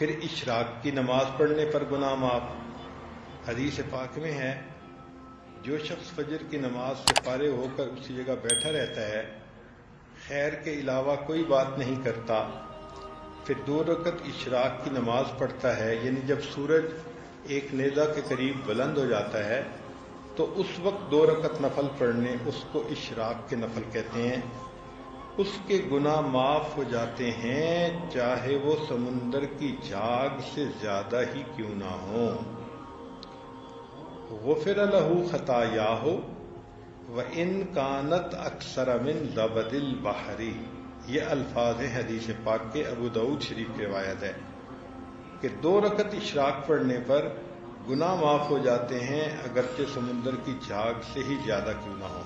پھر اشراق کی نماز پڑھنے پر گناہ معاف۔ حدیث پاک میں ہے جو شخص فجر کی نماز سے فارغ ہو کر اسی جگہ بیٹھا رہتا ہے، خیر کے علاوہ کوئی بات نہیں کرتا، پھر 2 رکعت اشراق کی نماز پڑھتا ہے، یعنی جب سورج ایک نیزہ کے قریب بلند ہو جاتا ہے تو اس وقت 2 رکعت نفل پڑھنے، اس کو اشراق کے نفل کہتے ہیں۔ اس کے گناہ معاف ہو جاتے ہیں چاہے وہ سمندر کی جھاگ سے زیادہ ہی کیوں نہ ہوں۔ غفر لہ خطایاہ وان کانت اکثر من زبد البحر، یہ الفاظ ہیں حدیث پاک کے، ابو داؤد شریف کی روایت ہے کہ 2 رکعت اشراق پڑھنے پر گناہ معاف ہو جاتے ہیں اگرچہ سمندر کی جھاگ سے ہی زیادہ کیوں نہ ہو۔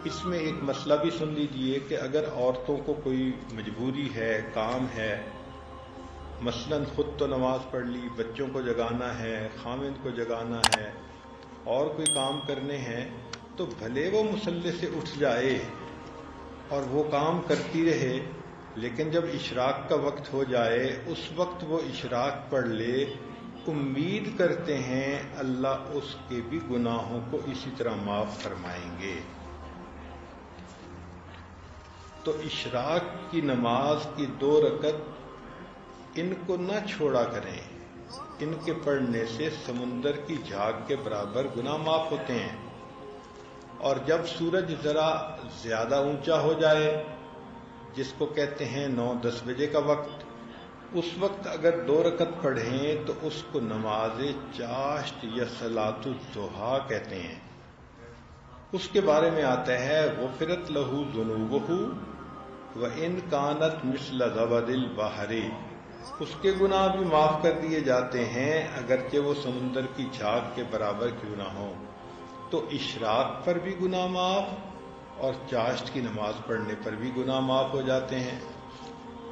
اس میں ایک مسئلہ بھی سن لیجئے کہ اگر عورتوں کو کوئی مجبوری ہے، کام ہے، مثلا خود تو نماز پڑھ لی، بچوں کو جگانا ہے، خاوند کو جگانا ہے، اور کوئی کام کرنے ہیں، تو بھلے وہ مصلی سے اٹھ جائے اور وہ کام کرتی رہے، لیکن جب اشراق کا وقت ہو جائے اس وقت وہ اشراق پڑھ لے، امید کرتے ہیں اللہ اس کے بھی گناہوں کو اسی طرح معاف فرمائیں گے۔ تو اشراق کی نماز کی 2 رکعت ان کو نہ چھوڑا کریں، ان کے پڑھنے سے سمندر کی جھاگ کے برابر گناہ معاف ہوتے ہیں۔ اور جب سورج ذرا زیادہ اونچا ہو جائے، جس کو کہتے ہیں 9-10 بجے کا وقت، اس وقت اگر 2 رکعت پڑھیں تو اس کو نماز چاشت یا صلاۃ الضحیٰ کہتے ہیں۔ اس کے بارے میں آتا ہے غفرت لہ ذنوبہ وان کانت مثل زبد البحر، اس کے گناہ بھی معاف کر دیے جاتے ہیں اگرچہ وہ سمندر کی جھاگ کے برابر کیوں نہ ہو۔ تو اشراق پر بھی گناہ معاف اور چاشت کی نماز پڑھنے پر بھی گناہ معاف ہو جاتے ہیں۔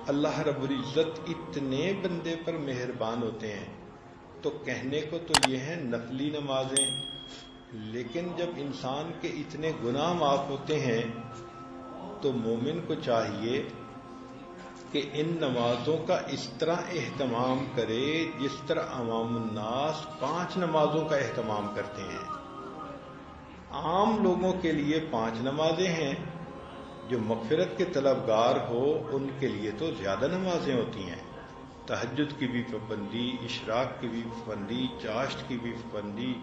اللہ رب العزت اتنے بندے پر مہربان ہوتے ہیں۔ تو کہنے کو تو یہ ہیں نفلی نمازیں، لیکن جب انسان کے اتنے گناہ معاف ہوتے ہیں تو مومن کو چاہیے کہ ان نمازوں کا اس طرح اہتمام کرے جس طرح عوام الناس 5 نمازوں کا اہتمام کرتے ہیں۔ عام لوگوں کے لیے 5 نمازیں ہیں، جو مغفرت کے طلبگار ہو ان کے لیے تو زیادہ نمازیں ہوتی ہیں، تہجد کی بھی پابندی، اشراق کی بھی پابندی، چاشت کی بھی پابندی،